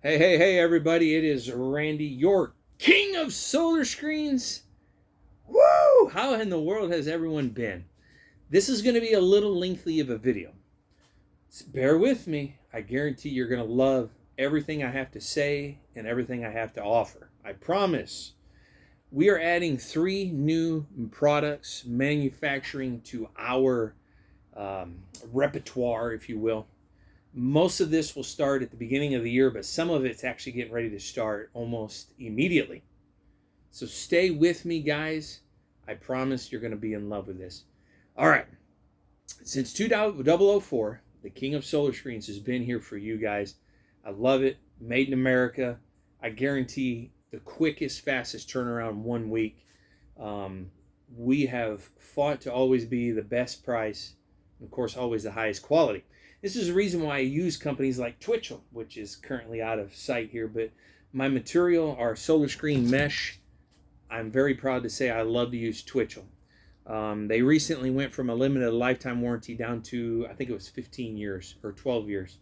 Hey, everybody. It is Randy, your king of solar screens. Woo! How in the world has everyone been? This is going to be a little lengthy of a video. Bear with me. I guarantee you're going to love everything I have to say and everything I have to offer. I promise. We are adding 3 new products, manufacturing to our repertoire, if you will. Most of this will start at the beginning of the year, but some of it's actually getting ready to start almost immediately. So stay with me, guys. I promise you're going to be in love with this. All right. Since 2004, the King of Solar Screens has been here for you guys. I love it. Made in America. I guarantee the quickest, fastest turnaround 1 week. We have fought to always be the best price, and of course, always the highest quality. This is the reason why I use companies like Twitchell, which is currently out of sight here. But my material, our solar screen mesh, I'm very proud to say I love to use Twitchell. They recently went from a limited lifetime warranty down to, I think it was 15 years or 12 years.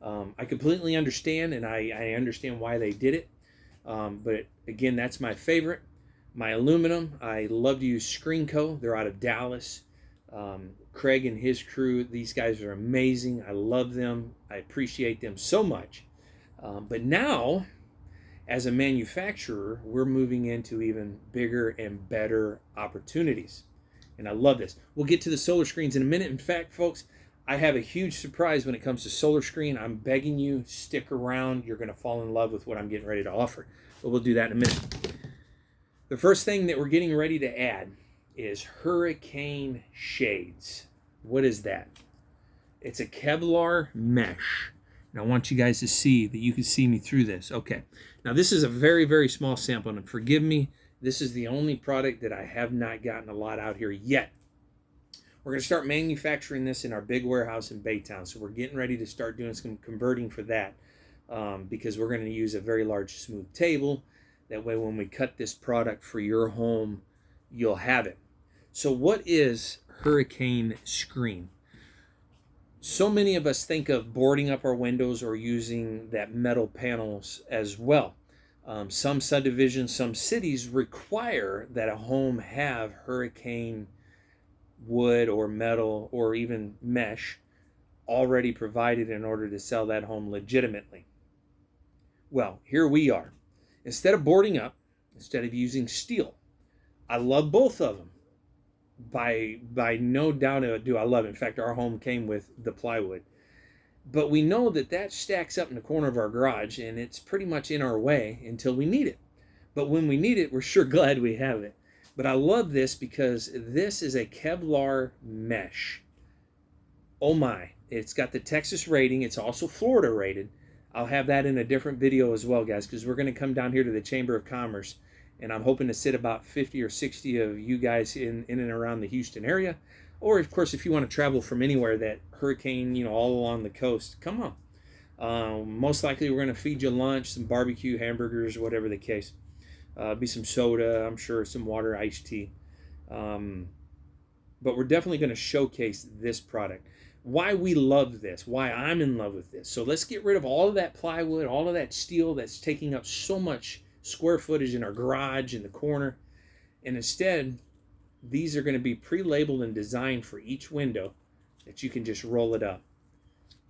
I completely understand, and I understand why they did it. But again, that's my favorite. My aluminum, I love to use Screenco. They're out of Dallas. Craig and his crew, these guys are amazing. I love them. I appreciate them so much. But now, as a manufacturer, we're moving into even bigger and better opportunities. And I love this. We'll get to the solar screens in a minute. In fact, folks, I have a huge surprise when it comes to solar screen. I'm begging you, stick around. You're going to fall in love with what I'm getting ready to offer. But we'll do that in a minute. The first thing that we're getting ready to add is Hurricane Shades. What is that? It's a Kevlar mesh. And I want you guys to see that you can see me through this. Okay. Now this is a very, very small sample, and forgive me, this is the only product that I have not gotten a lot out here yet. We're going to start manufacturing this in our big warehouse in Baytown. So we're getting ready to start doing some converting for that because we're going to use a very large smooth table. That way when we cut this product for your home, you'll have it. So what is Hurricane Screen? So many of us think of boarding up our windows or using that metal panels as well. Some subdivisions, some cities require that a home have hurricane wood or metal or even mesh already provided in order to sell that home legitimately. Well, here we are. Instead of boarding up, instead of using steel, I love both of them. By no doubt do I love it. In fact, our home came with the plywood. But we know that stacks up in the corner of our garage, and it's pretty much in our way until we need it. But when we need it, we're sure glad we have it. But I love this because this is a Kevlar mesh. Oh my, it's got the Texas rating. It's also Florida rated. I'll have that in a different video as well, guys, because we're going to come down here to the Chamber of Commerce, and I'm hoping to sit about 50 or 60 of you guys in and around the Houston area. Or, of course, if you want to travel from anywhere that hurricane, all along the coast, come on. Most likely we're going to feed you lunch, some barbecue, hamburgers, whatever the case. Be some soda, I'm sure, some water, iced tea. But we're definitely going to showcase this product. Why we love this, why I'm in love with this. So let's get rid of all of that plywood, all of that steel that's taking up so much square footage in our garage, in the corner. And instead, these are going to be pre-labeled and designed for each window that you can just roll it up.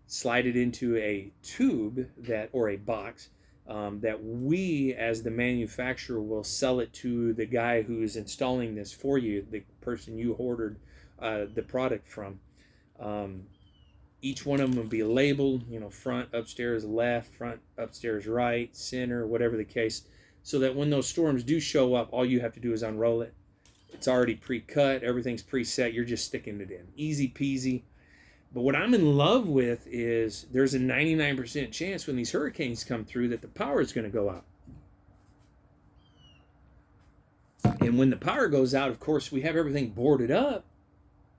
Slide it into a tube or a box that we, as the manufacturer, will sell it to the guy who's installing this for you, the person you ordered the product from. Each one of them will be labeled, front, upstairs, left, front, upstairs, right, center, whatever the case, so that when those storms do show up, all you have to do is unroll it. It's already pre-cut, everything's preset, you're just sticking it in. Easy peasy. But what I'm in love with is there's a 99% chance when these hurricanes come through that the power is going to go out. And when the power goes out, of course, we have everything boarded up.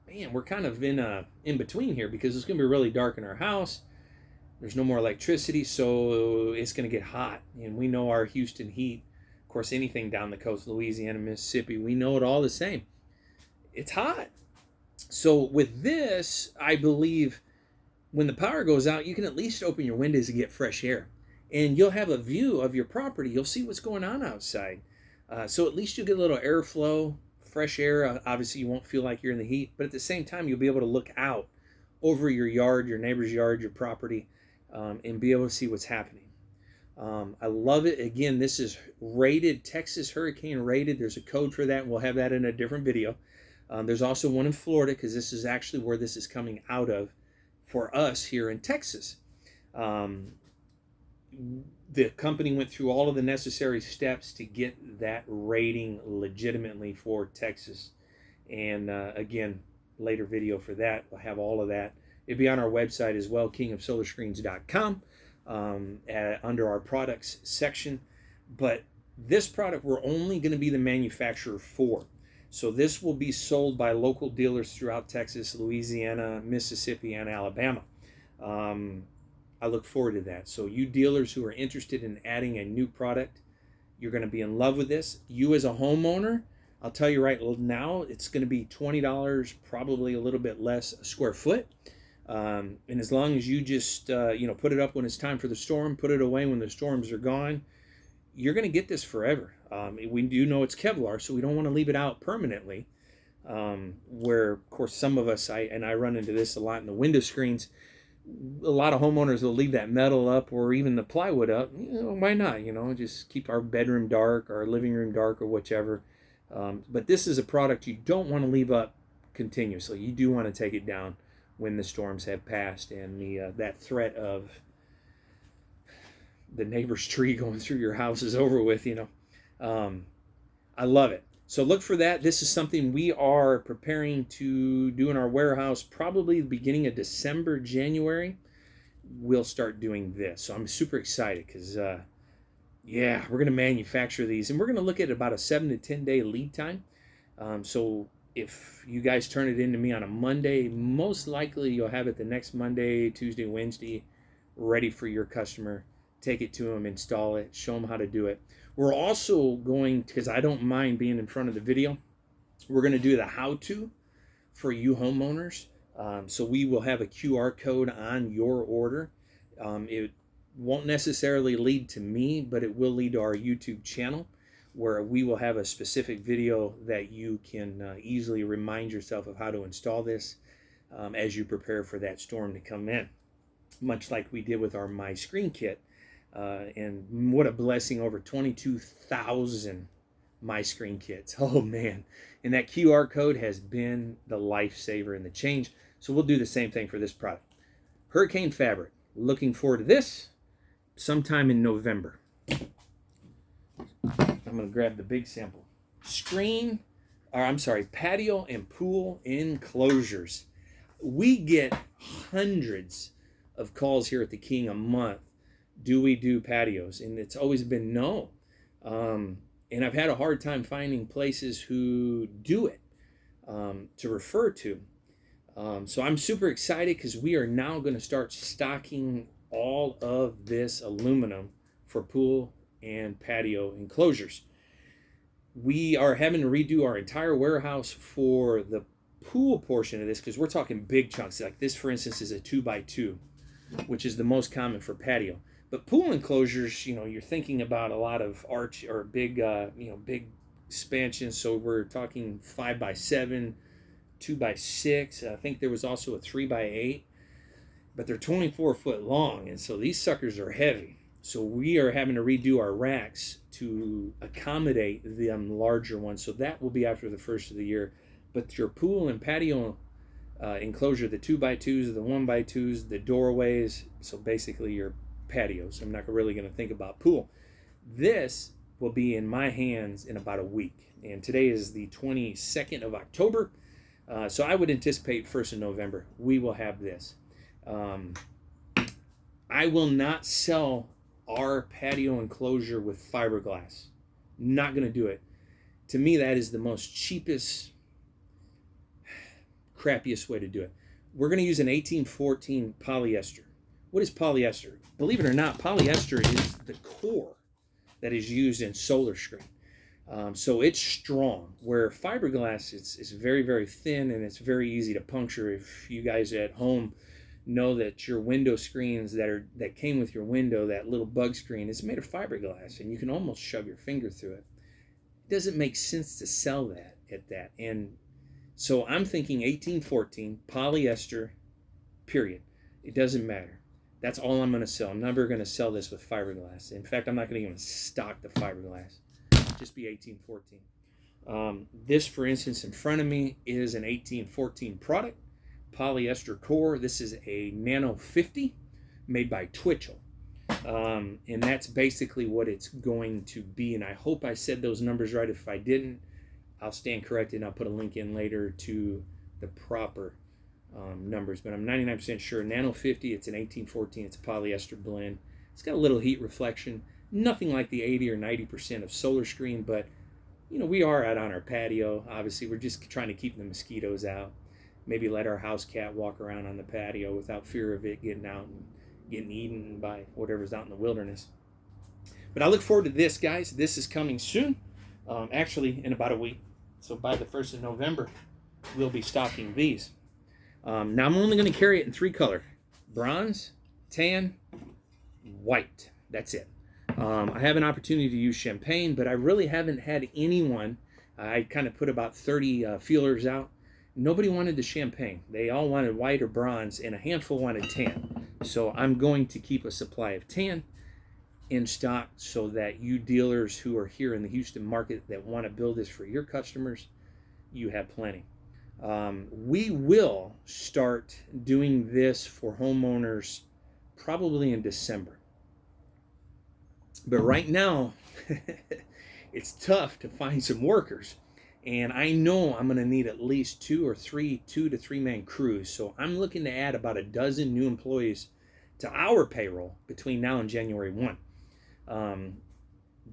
Man, we're kind of in between here because it's going to be really dark in our house. There's no more electricity, so it's going to get hot. And we know our Houston heat. Of course, anything down the coast, Louisiana, Mississippi, we know it all the same. It's hot. So with this, I believe when the power goes out, you can at least open your windows and get fresh air. and you'll have a view of your property. You'll see what's going on outside. So at least you'll get a little airflow, fresh air. Obviously, you won't feel like you're in the heat, but at the same time, you'll be able to look out over your yard, your neighbor's yard, your property, and be able to see what's happening. I love it. Again, this is rated, Texas Hurricane rated. There's a code for that, and we'll have that in a different video. There's also one in Florida, because this is actually where this is coming out of for us here in Texas. The company went through all of the necessary steps to get that rating legitimately for Texas. And again, later video for that. We'll have all of that. It'll be on our website as well, kingofsolarscreens.com, under our products section. But this product we're only going to be the manufacturer for. So this will be sold by local dealers throughout Texas, Louisiana, Mississippi, and Alabama. I look forward to that. So you dealers who are interested in adding a new product, you're going to be in love with this. You as a homeowner, I'll tell you right now, it's going to be $20, probably a little bit less a square foot. And as long as you just put it up when it's time for the storm, put it away when the storms are gone, you're going to get this forever. We do know it's Kevlar, so we don't want to leave it out permanently. Where, of course, some of us, I run into this a lot in the window screens. A lot of homeowners will leave that metal up or even the plywood up. Why not? Just keep our bedroom dark, our living room dark, or whichever. But this is a product you don't want to leave up continuously. You do want to take it down when the storms have passed and that threat of the neighbor's tree going through your house is over with. I love it. So look for that. This is something we are preparing to do in our warehouse probably the beginning of December, January. We'll start doing this. So I'm super excited because, we're going to manufacture these. And we're going to look at about a 7 to 10 day lead time. So if you guys turn it into me on a Monday, most likely you'll have it the next Monday, Tuesday, Wednesday, ready for your customer. Take it to them, install it, show them how to do it. We're also going, because I don't mind being in front of the video, we're going to do the how-to for you homeowners. So we will have a QR code on your order. It won't necessarily lead to me, but it will lead to our YouTube channel, where we will have a specific video that you can easily remind yourself of how to install this as you prepare for that storm to come in, much like we did with our My Screen Kit. And what a blessing, over 22,000 My Screen Kits. Oh man. And that QR code has been the lifesaver and the change. So we'll do the same thing for this product. Hurricane Fabric. Looking forward to this sometime in November. I'm going to grab the big sample. Patio and pool enclosures. We get hundreds of calls here at the King a month. Do we do patios? And it's always been no. And I've had a hard time finding places who do it to refer to. So I'm super excited because we are now going to start stocking all of this aluminum for pool and patio enclosures. We are having to redo our entire warehouse for the pool portion of this because we're talking big chunks. Like this, for instance, is a 2x2, which is the most common for patio. But pool enclosures, you're thinking about a lot of arch or big expansions. So we're talking 5x7, 2x6. I think there was also a 3x8, but they're 24 foot long. And so these suckers are heavy. So we are having to redo our racks to accommodate them larger ones. So that will be after the first of the year. But your pool and patio enclosure, the 2x2s, the 1x2s, the doorways, so basically your patios. I'm not really going to think about pool. This will be in my hands in about a week. And today is the 22nd of October. So I would anticipate 1st of November, we will have this. I will not sell our patio enclosure with fiberglass. Not going to do it. To me, that is the most cheapest, crappiest way to do it. We're going to use an 1814 polyester. What is polyester? Believe it or not, polyester is the core that is used in solar screen. So it's strong, where fiberglass is very, very thin and it's very easy to puncture. If you guys at home know that your window screens that came with your window, that little bug screen, is made of fiberglass, and you can almost shove your finger through it. It doesn't make sense to sell that at that. And so I'm thinking 1814 polyester, period. It doesn't matter. That's all I'm going to sell. I'm never going to sell this with fiberglass. In fact, I'm not going to even stock the fiberglass. Just be 1814. This, for instance, in front of me is an 1814 product, polyester core. This is a Nano 50 made by Twitchell. And that's basically what it's going to be. And I hope I said those numbers right. If I didn't, I'll stand corrected and I'll put a link in later to the proper numbers. But I'm 99% sure. Nano 50, it's an 1814. It's a polyester blend. It's got a little heat reflection. Nothing like the 80 or 90% of Solar Screen, but we are out on our patio. Obviously, we're just trying to keep the mosquitoes out. Maybe let our house cat walk around on the patio without fear of it getting out and getting eaten by whatever's out in the wilderness. But I look forward to this, guys. This is coming soon, actually in about a week. So by the 1st of November, we'll be stocking these. Now I'm only going to carry it in 3 colors: bronze, tan, white. That's it. I have an opportunity to use champagne, but I really haven't had anyone. I kind of put about 30 feelers out. Nobody wanted the champagne. They all wanted white or bronze, and a handful wanted tan. So I'm going to keep a supply of tan in stock so that you dealers who are here in the Houston market that want to build this for your customers, you have plenty. We will start doing this for homeowners probably in December. But right now, it's tough to find some workers. And I know I'm going to need at least 2 to 3 man crews. So I'm looking to add about a dozen new employees to our payroll between now and January 1.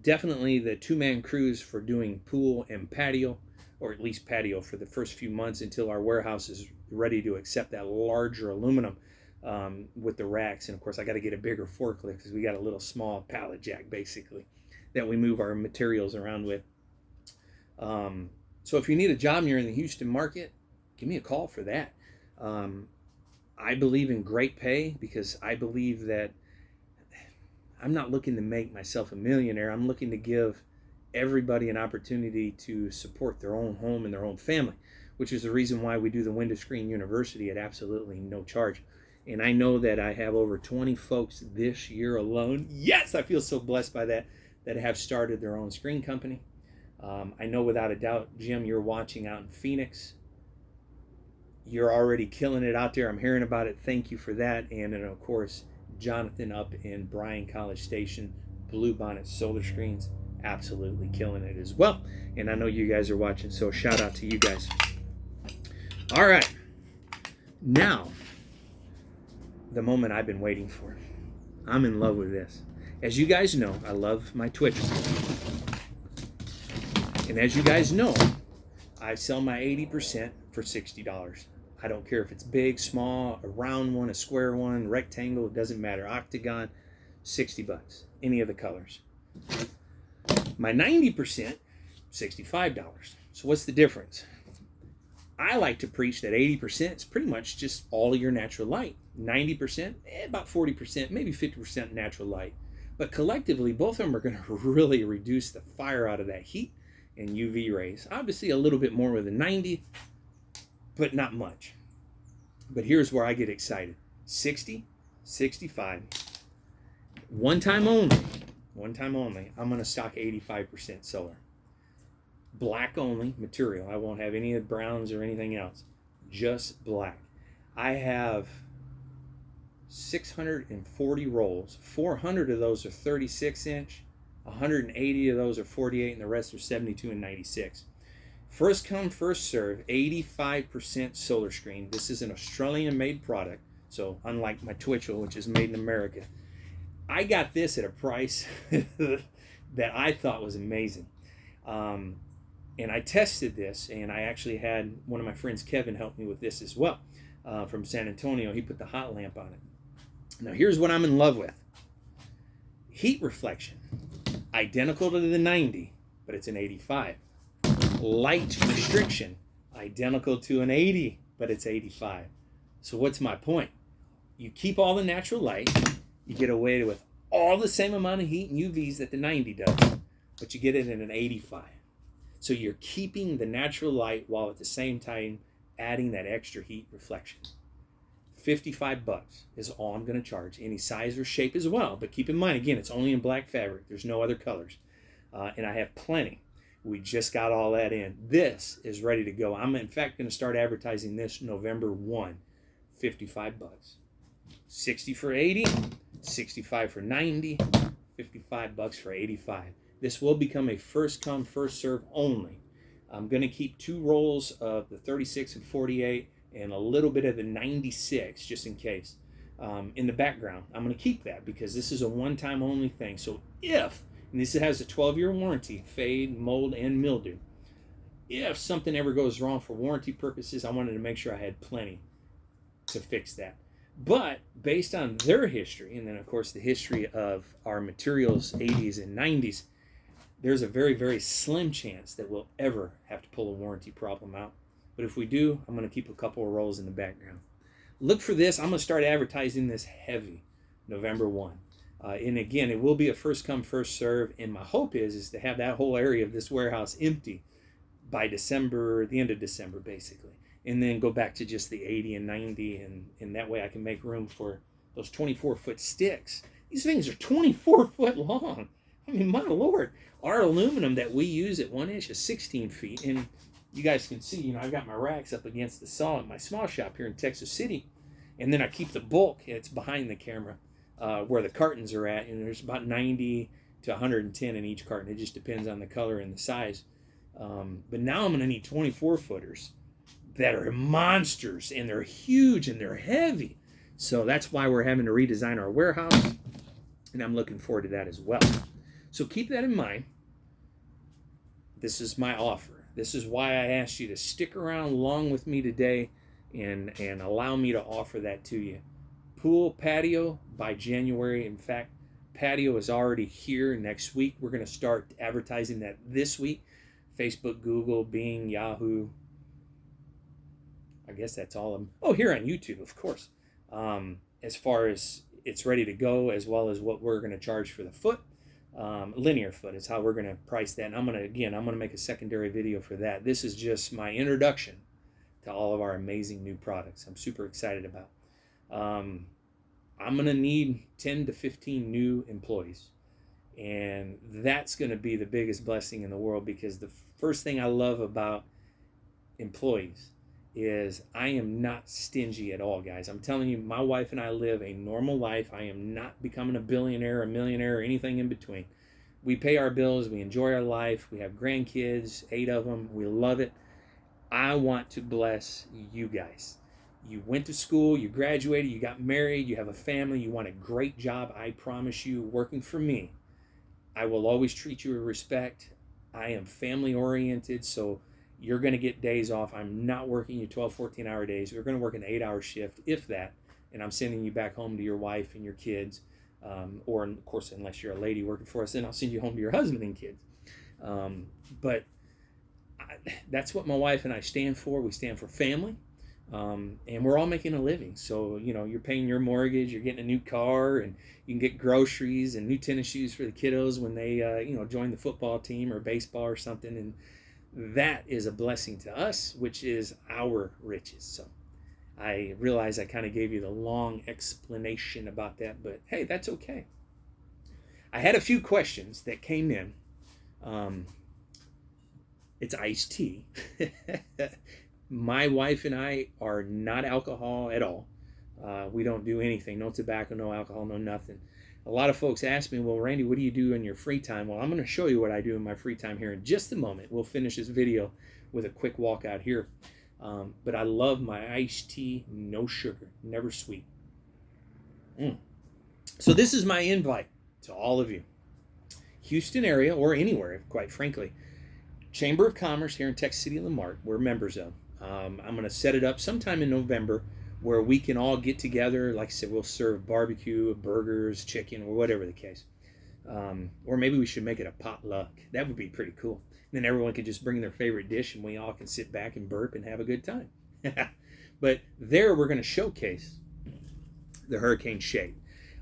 Definitely the 2-man crews for doing pool and patio, or at least patio for the first few months until our warehouse is ready to accept that larger aluminum with the racks. And of course, I got to get a bigger forklift because we got a little small pallet jack basically that we move our materials around with. So if you need a job and you're in the Houston market, give me a call for that. I believe in great pay because I believe that I'm not looking to make myself a millionaire. I'm looking to give everybody an opportunity to support their own home and their own family, which is the reason why we do the Window Screen University at absolutely no charge. And I know that I have over 20 folks this year alone. Yes, I feel so blessed by that have started their own screen company. I know without a doubt, Jim, you're watching out in Phoenix. You're already killing it out there. I'm hearing about it. Thank you for that. And then, of course, Jonathan up in Bryan College Station, Bluebonnet Solar Screens, absolutely killing it as well. And I know you guys are watching, so shout out to you guys. All right. Now, the moment I've been waiting for. I'm in love with this. As you guys know, I love my Twitch. And as you guys know, I sell my 80% for $60. I don't care if it's big, small, a round one, a square one, rectangle, it doesn't matter. Octagon, $60. Any of the colors. My 90%, $65. So what's the difference? I like to preach that 80% is pretty much just all of your natural light. 90%, about 40%, maybe 50% natural light. But collectively, both of them are going to really reduce the fire out of that heat and UV rays. Obviously a little bit more with a 90, but not much. But here's where I get excited. 60, 65, one time only, I'm going to stock 85% solar. Black only material. I won't have any of the browns or anything else. Just black. I have 640 rolls. 400 of those are 36 inch. 180 of those are 48, and the rest are 72 and 96. First come, first serve, 85% solar screen. This is an Australian-made product, so unlike my Twitchell, which is made in America. I got this at a price that I thought was amazing. And I tested this, and I actually had one of my friends, Kevin, help me with this as well, from San Antonio. He put the hot lamp on it. Now, here's what I'm in love with. Heat reflection. Identical to the 90, but it's an 85. Light restriction. Identical to an 80, but it's 85. So what's my point? You keep all the natural light. You get away with all the same amount of heat and UVs that the 90 does, but you get it in an 85. So you're keeping the natural light while at the same time adding that extra heat reflection. $55 is all I'm going to charge. Any size or shape as well, but keep in mind, again, it's only in black fabric. There's no other colors. And I have plenty. We just got all that in. This is ready to go. I'm in fact going to start advertising this November 1. $55. 60 for 80, 65 for 90, $55 for 85. This will become a first come, first serve only. I'm going to keep 2 rolls of the 36 and 48 and a little bit of the 96 just in case in the background. I'm going to keep that because this is a one-time only thing. So if, and this has a 12-year warranty, fade, mold, and mildew. If something ever goes wrong for warranty purposes, I wanted to make sure I had plenty to fix that. But based on their history, and then of course the history of our materials 80s and 90s, there's a very, very slim chance that we'll ever have to pull a warranty problem out. But if we do, I'm going to keep a couple of rolls in the background. Look for this. I'm going to start advertising this heavy November 1. And again, it will be a first come, first serve. And my hope is to have that whole area of this warehouse empty by December, the end of December, basically. And then go back to just the 80 and 90. And that way I can make room for those 24-foot sticks. These things are 24 foot long. I mean, my Lord. Our aluminum that we use at 1 inch is 16 feet. And you guys can see, I've got my racks up against the saw at my small shop here in Texas City. And then I keep the bulk, it's behind the camera, where the cartons are at. And there's about 90 to 110 in each carton. It just depends on the color and the size. But now I'm going to need 24 footers that are monsters. And they're huge and they're heavy. So that's why we're having to redesign our warehouse. And I'm looking forward to that as well. So keep that in mind. This is my offer. This is why I asked you to stick around long with me today and allow me to offer that to you. Pool patio by January. In fact, patio is already here next week. We're going to start advertising that this week. Facebook, Google, Bing, Yahoo. I guess that's all of them. Oh, here on YouTube, of course. As far as it's ready to go, as well as what we're going to charge for the foot. Linear foot is how we're going to price that. And I'm going to make a secondary video for that. This is just my introduction to all of our amazing new products I'm super excited about. I'm going to need 10 to 15 new employees. And that's going to be the biggest blessing in the world, because the first thing I love about employees is I am not stingy at all, guys. I'm telling you, my wife and I live a normal life. I am not becoming a billionaire, a millionaire, or anything in between. We pay our bills. We enjoy our life. We have grandkids, 8 of them. We love it. I want to bless you guys. You went to school, you graduated, you got married, you have a family, you want a great job. I promise you, working for me, I will always treat you with respect. I am family oriented, so you're going to get days off. I'm not working you 12, 14-hour days. We're going to work an 8-hour shift, if that, and I'm sending you back home to your wife and your kids. Or, of course, unless you're a lady working for us, then I'll send you home to your husband and kids. That's what my wife and I stand for. We stand for family, and we're all making a living. So, you're paying your mortgage, you're getting a new car, and you can get groceries and new tennis shoes for the kiddos when they, join the football team or baseball or something. And that is a blessing to us, which is our riches. So I realize I kind of gave you the long explanation about that, but hey, that's okay. I had a few questions that came in. It's iced tea. My wife and I are not alcohol at all. We don't do anything, no tobacco, no alcohol, no nothing. A lot of folks ask me, well, Randy, what do you do in your free time? Well, I'm going to show you what I do in my free time here in just a moment. We'll finish this video with a quick walk out here. But I love my iced tea, no sugar, never sweet. So this is my invite to all of you. Houston area, or anywhere, quite frankly. Chamber of Commerce here in Texas City, Lamar, we're members of. I'm going to set it up sometime in November where we can all get together. Like I said, we'll serve barbecue, burgers, chicken, or whatever the case. Or maybe we should make it a potluck. That would be pretty cool. And then everyone can just bring their favorite dish and we all can sit back and burp and have a good time. But there we're going to showcase the hurricane shade.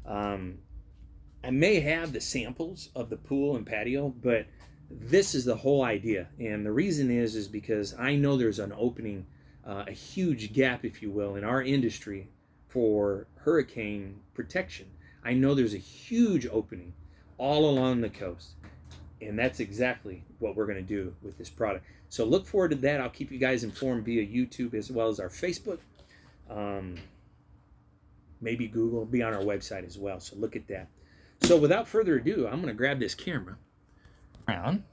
I may have the samples of the pool and patio, but this is the whole idea. And the reason is because I know there's an opening, a huge gap, if you will, in our industry for hurricane protection. I know there's a huge opening all along the coast. And that's exactly what we're going to do with this product. So look forward to that. I'll keep you guys informed via YouTube as well as our Facebook. Maybe Google, be on our website as well. So look at that. So without further ado, I'm going to grab this camera.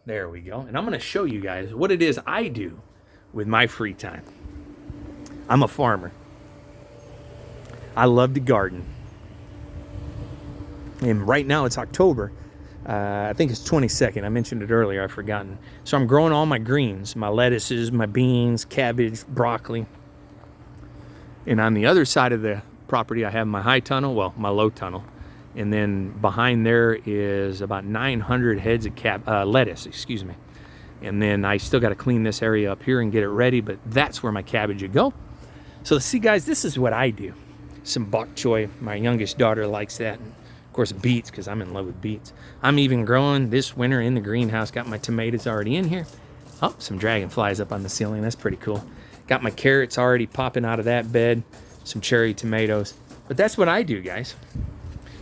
There we go. And I'm going to show you guys what it is I do with my free time. I'm a farmer. I love to garden. And right now it's October. I think it's 22nd. I mentioned it earlier. I've forgotten. So I'm growing all my greens, my lettuces, my beans, cabbage, broccoli. And on the other side of the property, I have my high tunnel, well, my low tunnel. And then behind there is about 900 heads of lettuce, excuse me. And then I still got to clean this area up here and get it ready, but that's where my cabbage would go. So see, guys, this is what I do. Some bok choy. My youngest daughter likes that. And of course, beets, because I'm in love with beets. I'm even growing this winter in the greenhouse. Got my tomatoes already in here. Oh, some dragonflies up on the ceiling. That's pretty cool. Got my carrots already popping out of that bed. Some cherry tomatoes. But that's what I do, guys.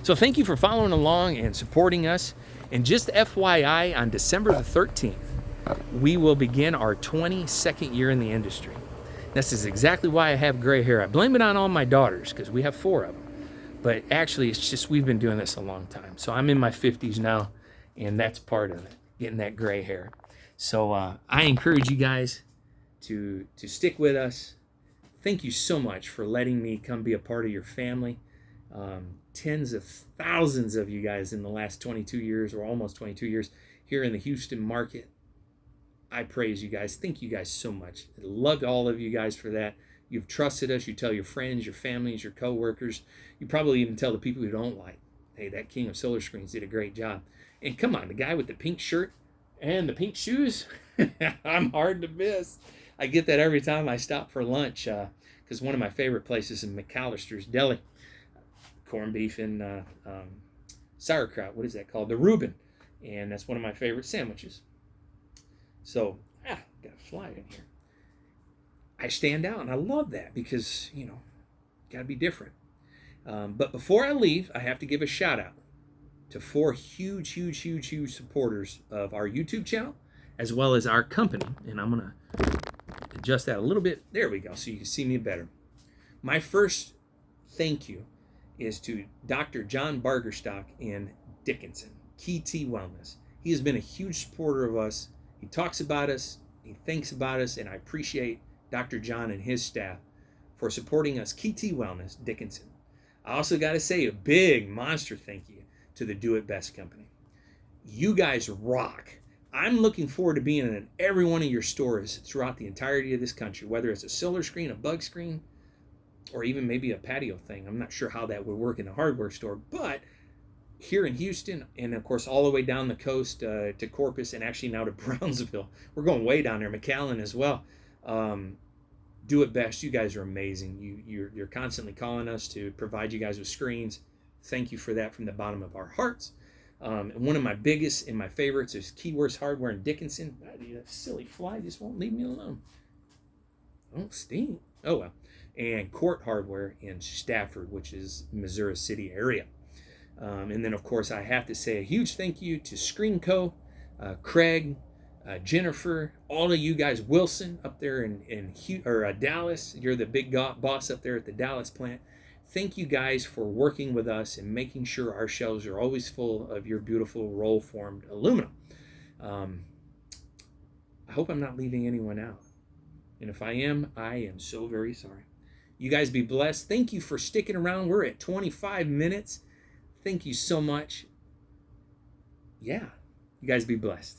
So thank you for following along and supporting us. And just FYI, on December the 13th, we will begin our 22nd year in the industry. This is exactly why I have gray hair. I blame it on all my daughters because we have 4 of them. But actually, it's just we've been doing this a long time. So I'm in my 50s now, and that's part of it, getting that gray hair. So I encourage you guys to stick with us. Thank you so much for letting me come be a part of your family. Tens of thousands of you guys in the last 22 years, or almost 22 years, here in the Houston market. I praise you guys. Thank you guys so much. I love all of you guys for that. You've trusted us. You tell your friends, your families, your coworkers. You probably even tell the people who don't like, hey, that king of solar screens did a great job. And come on, the guy with the pink shirt and the pink shoes, I'm hard to miss. I get that every time I stop for lunch because one of my favorite places is McAllister's Deli. Corned beef and sauerkraut. What is that called? The Reuben. And that's one of my favorite sandwiches. So, got a fly in here. I stand out, and I love that because, got to be different. But before I leave, I have to give a shout out to 4 huge, huge, huge, huge supporters of our YouTube channel, as well as our company. And I'm going to adjust that a little bit. There we go, so you can see me better. My first thank you is to Dr. John Bargerstock in Dickinson, Key T Wellness. He has been a huge supporter of us. He talks about us, he thinks about us, and I appreciate Dr. John and his staff for supporting us, Key T Wellness, Dickinson. I also got to say a big monster thank you to the Do It Best Company. You guys rock. I'm looking forward to being in every one of your stores throughout the entirety of this country, whether it's a solar screen, a bug screen, or even maybe a patio thing. I'm not sure how that would work in a hardware store, but here in Houston, and of course all the way down the coast to Corpus, and actually now to Brownsville. We're going way down there, McAllen as well. Do It Best. You guys are amazing. You're constantly calling us to provide you guys with screens. Thank you for that from the bottom of our hearts. And one of my biggest and my favorites is Keyworth Hardware in Dickinson. That silly fly just won't leave me alone. Don't sting. Oh well. And Court Hardware in Stafford, which is Missouri City area. And then, of course, I have to say a huge thank you to Screen Co., Craig, Jennifer, all of you guys, Wilson up there in Dallas. You're the big boss up there at the Dallas plant. Thank you guys for working with us and making sure our shelves are always full of your beautiful roll-formed aluminum. I hope I'm not leaving anyone out. And if I am so very sorry. You guys be blessed. Thank you for sticking around. We're at 25 minutes. Thank you so much. Yeah, you guys be blessed.